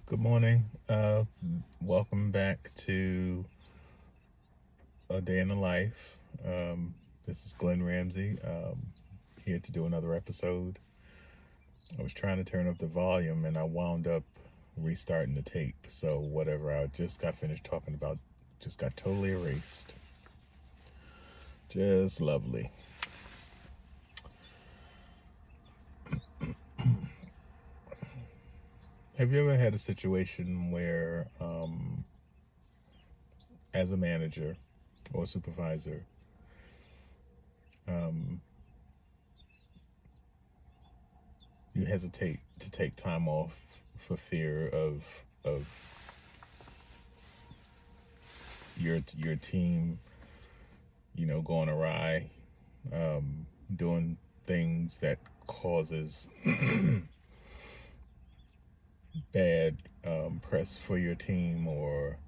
Good morning. Welcome back to A Day in the Life. This is Glenn Ramsey, here to do another episode. I was trying to turn up the volume and I wound up restarting the tape. So whatever I just got finished talking about just got totally erased. Just lovely. Have you ever had a situation where, as a manager or supervisor, um, you hesitate to take time off for fear of your team, going awry, doing things that causes bad press for your team, or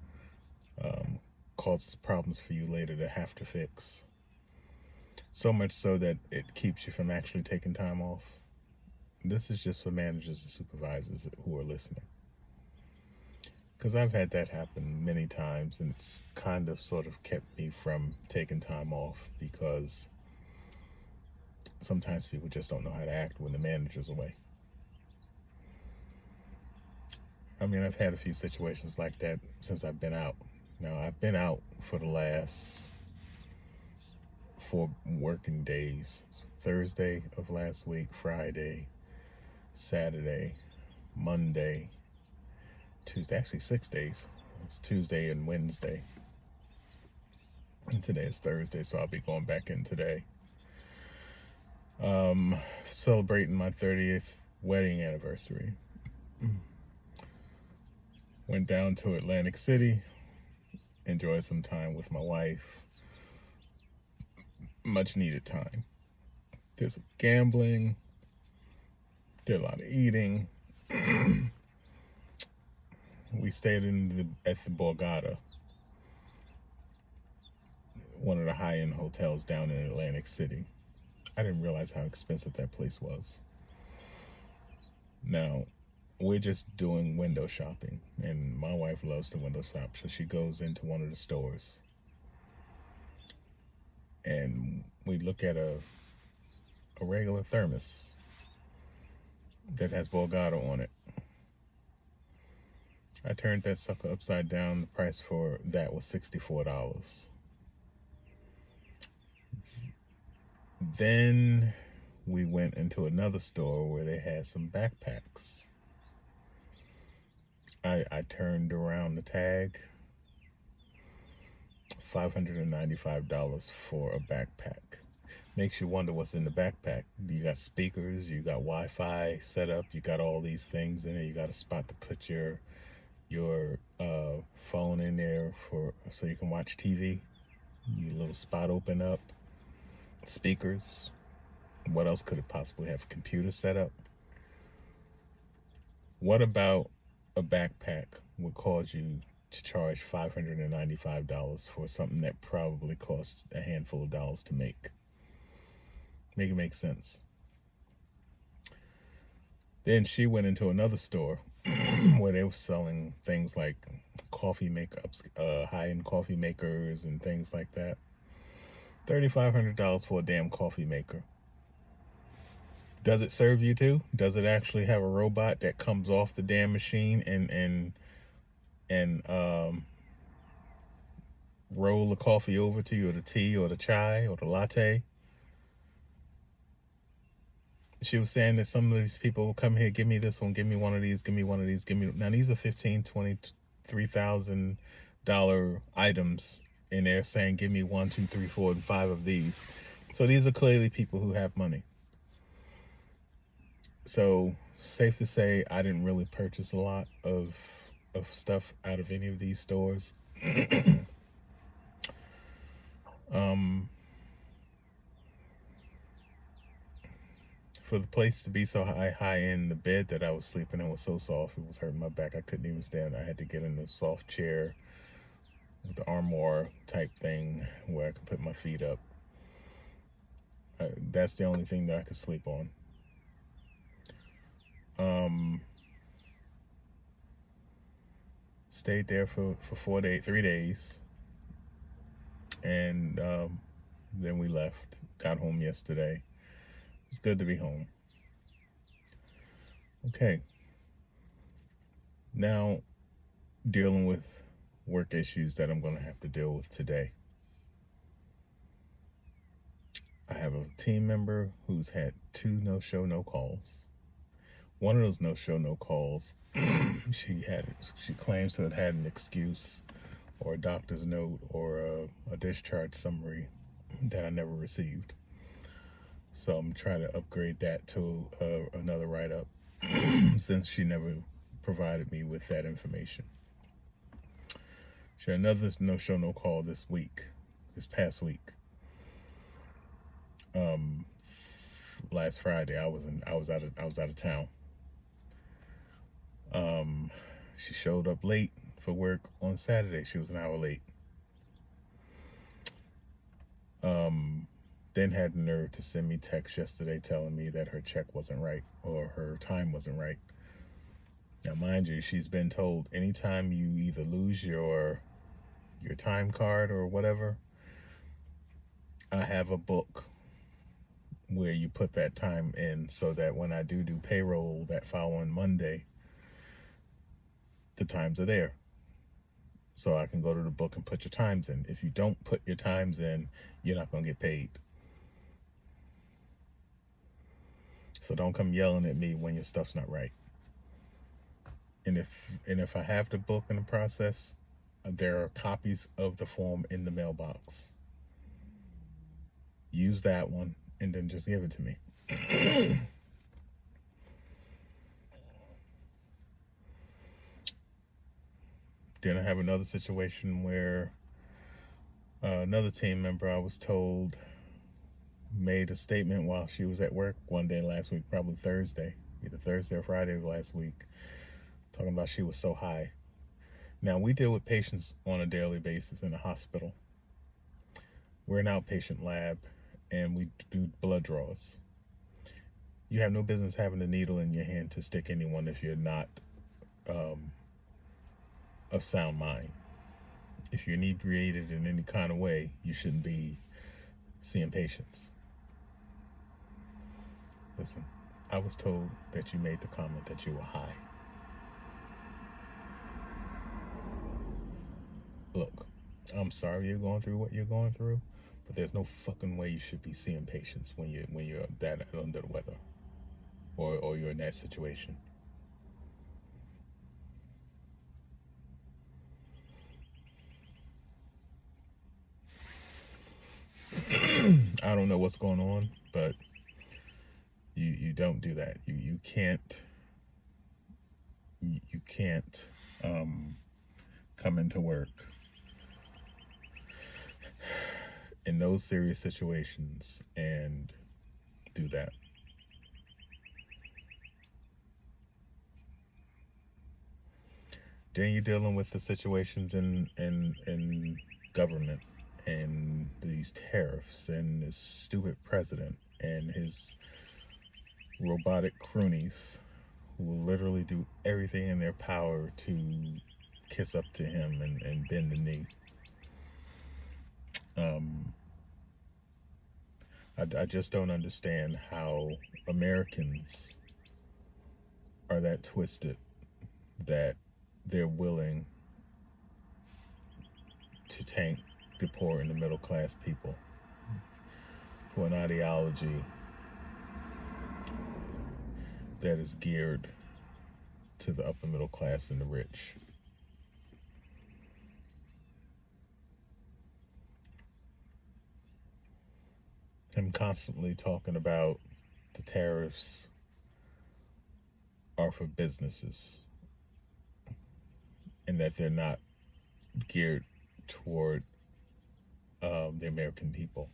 causes problems for you later to have to fix. So much so that it keeps you from actually taking time off. This is just for managers and supervisors who are listening. Because I've had that happen many times, and it's kind of sort of kept me from taking time off, because sometimes people just don't know how to act when the manager's away. I mean, I've had a few situations like that since I've been out. Now, I've been out for the last 4 working days. Thursday of last week, Friday, Saturday, Monday, Tuesday, actually 6 days. It's Tuesday and Wednesday. And today is Thursday, so I'll be going back in today. Celebrating my 30th wedding anniversary. Went down to Atlantic City, enjoyed some time with my wife. Much needed time. Did some gambling, did a lot of eating. We stayed at the Borgata, one of the high-end hotels down in Atlantic City. I didn't realize how expensive that place was. Now, we're just doing window shopping, and my wife loves to window shop, so she goes into one of the stores, and we look at a regular thermos that has Borgata on it. I turned that sucker upside down. The price for that was $64. Then we went into another store where they had some backpacks. I turned around the tag, $595 for a backpack. Makes you wonder what's in the backpack. You got speakers, you got Wi-Fi set up, you got all these things in it. You got a spot to put your phone in there so you can watch TV. Your little spot open up. Speakers. What else could it possibly have? Computer set up. What about a backpack would cause you to charge $595 for something that probably costs a handful of dollars to make? Make it make sense. Then she went into another store where they were selling things like coffee makeups, high-end coffee makers and things like that. $3,500 for a damn coffee maker. Does it serve you too? Does it actually have a robot that comes off the damn machine and roll the coffee over to you, or the tea or the chai or the latte? She was saying that some of these people will come here, give me this one, give me one of these, give me one of these, give me. Now these are $15,000, $20,000, $3,000 items, and they're saying, give me 1, 2, 3, 4, and 5 of these. So these are clearly people who have money. So safe to say, I didn't really purchase a lot of stuff out of any of these stores. For the place to be so high end, the bed that I was sleeping in was so soft, it was hurting my back. I couldn't even stand. I had to get in a soft chair with the armoire type thing where I could put my feet up. That's the only thing that I could sleep on. Stayed there for 3 days, and then we left. Got home yesterday. It's good to be home. Okay. Now, dealing with work issues that I'm going to have to deal with today. I have a team member who's had 2 no-show, no-calls. One of those no-show, no-calls, she claims to have had an excuse or a doctor's note or a discharge summary that I never received. So I'm trying to upgrade that to another write-up since she never provided me with that information. She had another no-show, no-call this past week. Last Friday I was out of town. She showed up late for work on Saturday. She was an hour late. Then had the nerve to send me text yesterday telling me that her check wasn't right or her time wasn't right. Now, mind you, she's been told anytime you either lose your time card or whatever, I have a book where you put that time in so that when I do payroll that following Monday, the times are there. So I can go to the book and put your times in. If you don't put your times in, you're not going to get paid. So don't come yelling at me when your stuff's not right. And if I have the book in the process, there are copies of the form in the mailbox. Use that one and then just give it to me. Then I have another situation where another team member, I was told, made a statement while she was at work one day last week, probably Thursday, either Thursday or Friday of last week, talking about she was so high. Now, we deal with patients on a daily basis in a hospital. We're an outpatient lab, and we do blood draws. You have no business having a needle in your hand to stick anyone if you're not of sound mind. If you're inebriated in any kind of way, you shouldn't be seeing patients. Listen, I was told that you made the comment that you were high. Look, I'm sorry you're going through what you're going through, but there's no fucking way you should be seeing patients when you're that under the weather or you're in that situation. I don't know what's going on, but you don't do that. You can't come into work in those serious situations and do that. Then you're dealing with the situations in government and these tariffs and this stupid president and his robotic cronies who will literally do everything in their power to kiss up to him and bend the knee. I just don't understand how Americans are that twisted that they're willing to tank the poor and the middle class people for an ideology that is geared to the upper middle class and the rich. Him constantly talking about the tariffs are for businesses and that they're not geared toward the American people.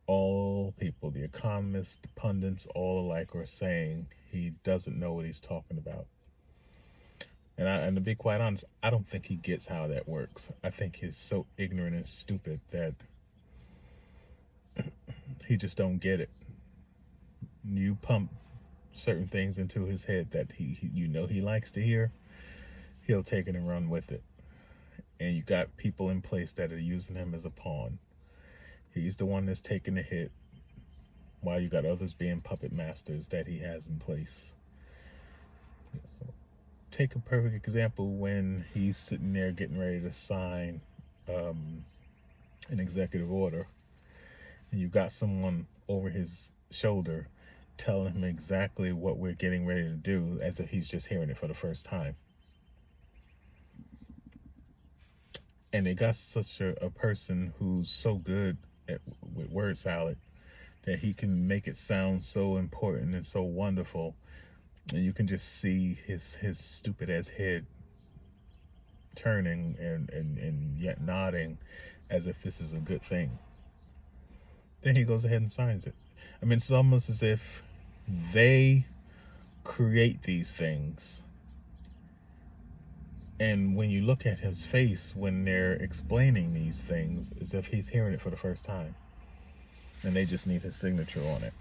All people, the economists, the pundits, all alike are saying he doesn't know what he's talking about. And to be quite honest, I don't think he gets how that works. I think he's so ignorant and stupid that he just don't get it. You pump certain things into his head that he likes to hear, he'll take it and run with it. And you got people in place that are using him as a pawn. He's the one that's taking the hit, while you got others being puppet masters that he has in place. Take a perfect example when he's sitting there getting ready to sign an executive order, and you got someone over his shoulder telling him exactly what we're getting ready to do, as if he's just hearing it for the first time. And they got such a person who's so good with word salad that he can make it sound so important and so wonderful, and you can just see his stupid ass head turning and yet nodding as if this is a good thing. Then he goes ahead and signs it. I mean, it's almost as if they create these things, and when you look at his face when they're explaining these things, as if he's hearing it for the first time, and they just need his signature on it.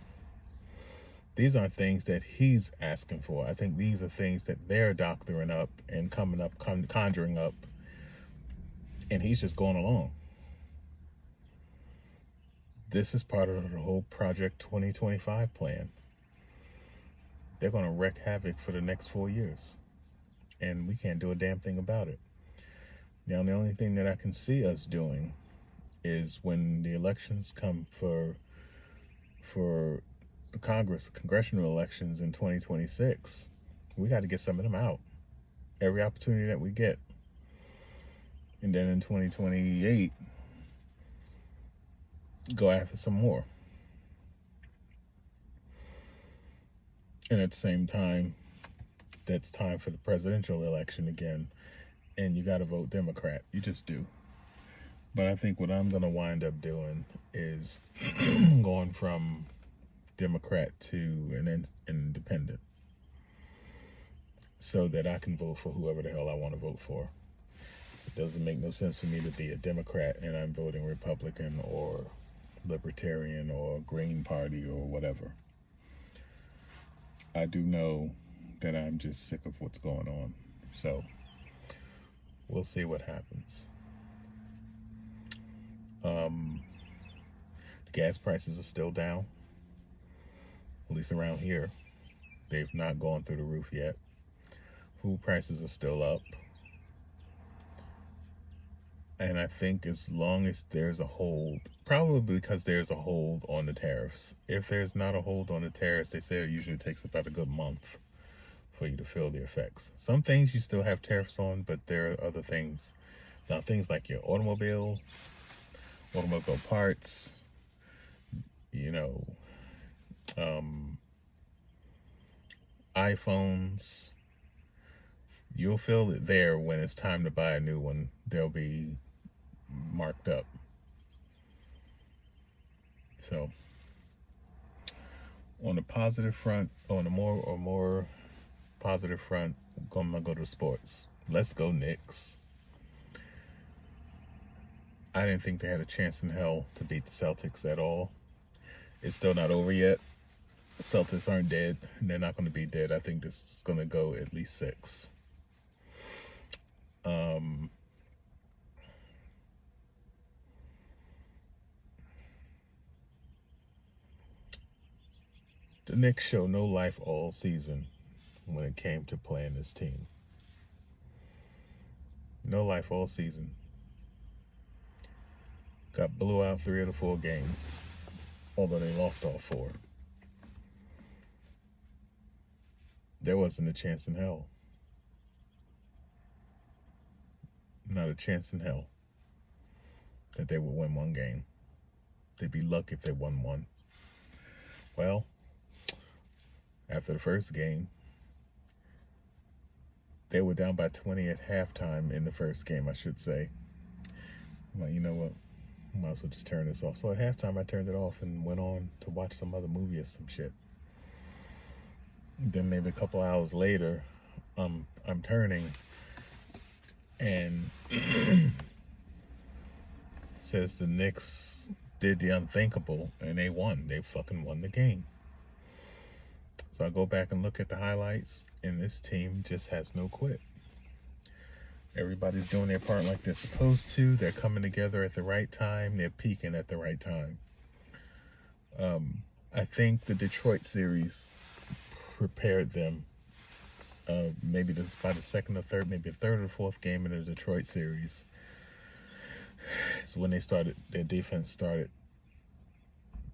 These aren't things that he's asking for. I think these are things that they're doctoring up and coming up, conjuring up, and he's just going along. This is part of the whole Project 2025 plan. They're going to wreak havoc for the next 4 years, and we can't do a damn thing about it. Now, the only thing that I can see us doing is when the elections come for congressional elections in 2026, we got to get some of them out every opportunity that we get. And then in 2028, go after some more. And at the same time, that's time for the presidential election again, and you got to vote Democrat. You just do. But I think what I'm going to wind up doing is going from Democrat to an independent, so that I can vote for whoever the hell I want to vote for. It doesn't make no sense for me to be a Democrat and I'm voting Republican or Libertarian or Green Party or whatever. I do know that I'm just sick of what's going on. So we'll see what happens. The gas prices are still down, at least around here. They've not gone through the roof yet. Food prices are still up. And I think as long as there's a hold, probably because there's a hold on the tariffs. If there's not a hold on the tariffs, they say it usually takes about a good month for you to feel the effects. Some things you still have tariffs on, but there are other things. Now, things like your automobile parts, iPhones, you'll feel it there when it's time to buy a new one. They'll be marked up. So, on a positive front, on a more positive front, I'm gonna go to sports. Let's go Knicks. I didn't think they had a chance in hell to beat the Celtics at all. It's still not over yet. The Celtics aren't dead, and they're not going to be dead. I think this is going to go at least 6. The Knicks show no life all season when it came to playing this team. No life all season. Got blew out 3 of the 4 games, although they lost all 4. There wasn't a chance in hell. Not a chance in hell that they would win 1 game. They'd be lucky if they won 1. Well, after the first game, they were down by 20 at halftime in the first game, I should say. I'm like, you know what? I might as well just turn this off. So at halftime, I turned it off and went on to watch some other movie or some shit. Then maybe a couple hours later, I'm turning, and says the Knicks did the unthinkable, and they won. They fucking won the game. So I go back and look at the highlights, and this team just has no quit. Everybody's doing their part like they're supposed to. They're coming together at the right time. They're peaking at the right time. I think the Detroit series prepared them. Maybe by the second or third, maybe the third or fourth game in the Detroit series. So when their defense started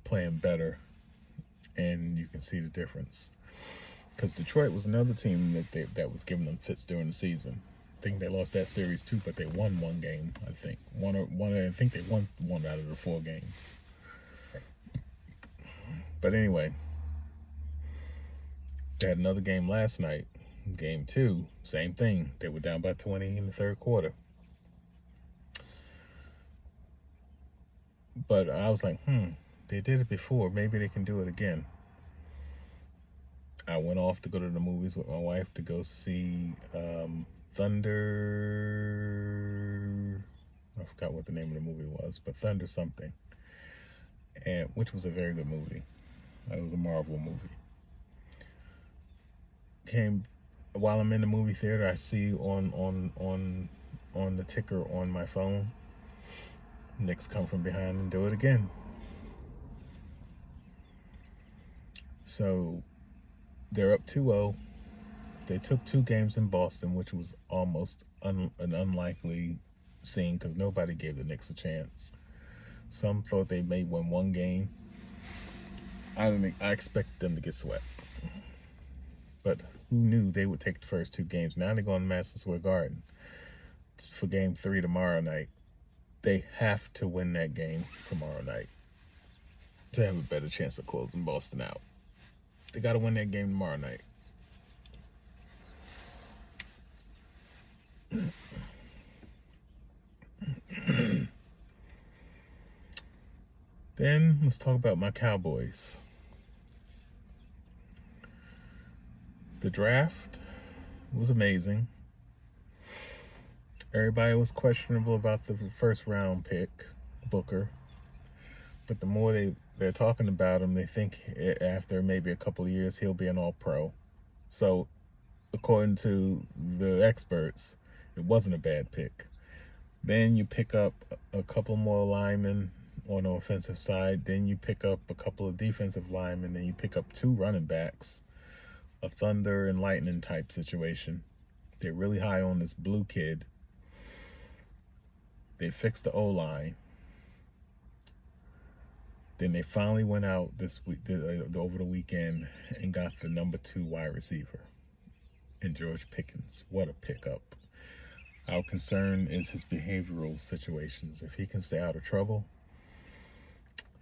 playing better, and you can see the difference. Because Detroit was another team that was giving them fits during the season. I think they lost that series too, but they won one game. I think I think they won one out of the 4 games. But anyway, they had another game last night. Game 2, same thing. They were down by 20 in the third quarter. But I was like, they did it before. Maybe they can do it again. I went off to go to the movies with my wife to go see Thunder. I forgot what the name of the movie was, but Thunder something, and which was a very good movie. It was a Marvel movie. While I'm in the movie theater, I see on the ticker on my phone, Knicks come from behind and do it again. So they're up 2-0. They took 2 games in Boston, which was almost an unlikely scene because nobody gave the Knicks a chance. Some thought they may win 1 game. I expected them to get swept. But who knew they would take the first 2 games? Now they're going to Madison Square Garden for game 3 tomorrow night. They have to win that game tomorrow night to have a better chance of closing Boston out. They got to win that game tomorrow night. Then let's talk about my Cowboys. The draft was amazing. Everybody was questionable about the first round pick, Booker. But the more they're talking about him, they think after maybe a couple of years he'll be an all-pro. So according to the experts, it wasn't a bad pick. Then you pick up a couple more linemen on the offensive side. Then you pick up a couple of defensive linemen. Then you pick up 2 running backs. A thunder and lightning type situation. They're really high on this blue kid. They fixed the O-line. Then they finally went out this week, over the weekend, and got the number 2 wide receiver in George Pickens. What a pickup. Our concern is his behavioral situations. If he can stay out of trouble,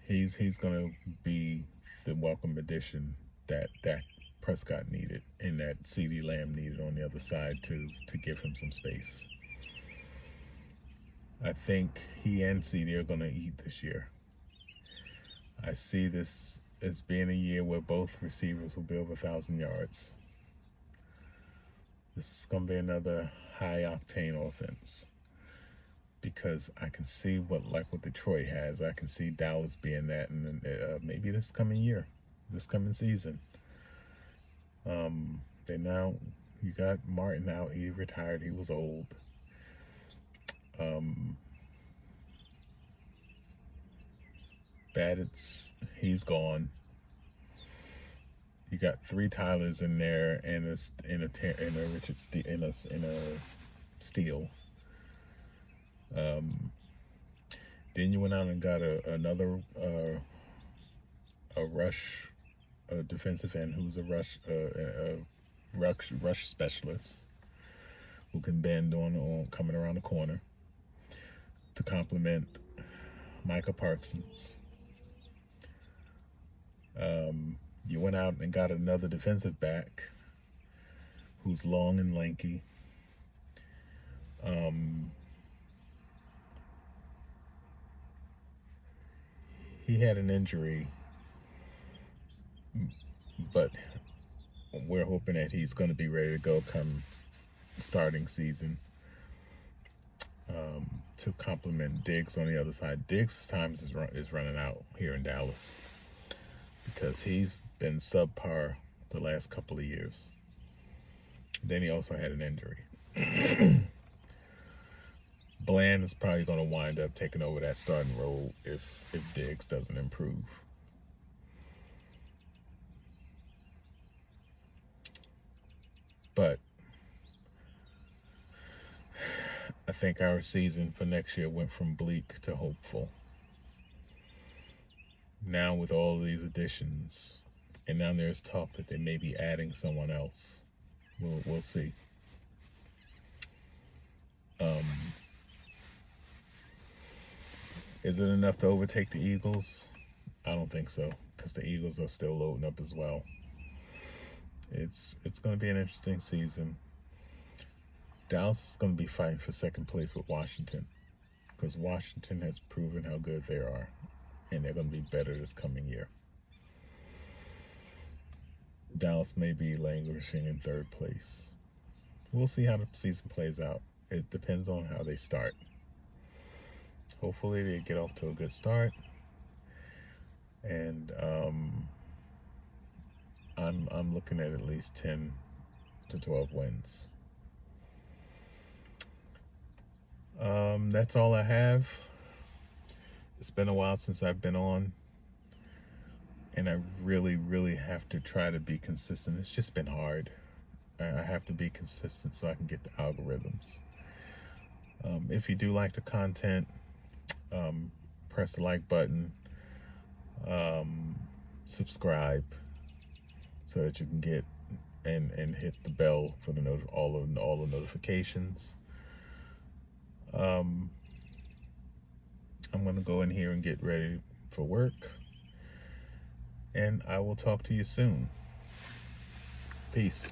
he's going to be the welcome addition that Prescott needed and that CeeDee Lamb needed on the other side to give him some space. I think he and CeeDee are going to eat this year. I see this as being a year where both receivers will be over 1,000 yards. This is going to be another high-octane offense because I can see what Detroit has. I can see Dallas being that, and maybe this coming season. You got Martin out. He retired. He was old. He's gone. You got 3 Tylers in there and a Richard Steele. Then you went out and got another defensive end who's a rush specialist who can bend on coming around the corner to complement Micah Parsons. You went out and got another defensive back who's long and lanky. He had an injury, but we're hoping that he's going to be ready to go come starting season to complement Diggs on the other side. Diggs' time is running out here in Dallas because he's been subpar the last couple of years. Then he also had an injury. Bland is probably going to wind up taking over that starting role if Diggs doesn't improve. But I think our season for next year went from bleak to hopeful. Now with all these additions, and now there's talk that they may be adding someone else. We'll see. Is it enough to overtake the Eagles? I don't think so, because the Eagles are still loading up as well. It's going to be an interesting season. Dallas is going to be fighting for second place with Washington, because Washington has proven how good they are, and they're going to be better this coming year. Dallas may be languishing in third place. We'll see how the season plays out. It depends on how they start. Hopefully they get off to a good start, and I'm looking at least 10 to 12 wins. That's all I have. It's been a while since I've been on, and I really have to try to be consistent. It's just been hard. I have to be consistent so I can get the algorithms. If you do like the content, press the like button, subscribe so that you can get and hit the bell for all the notifications. I'm going to go in here and get ready for work, and I will talk to you soon. Peace.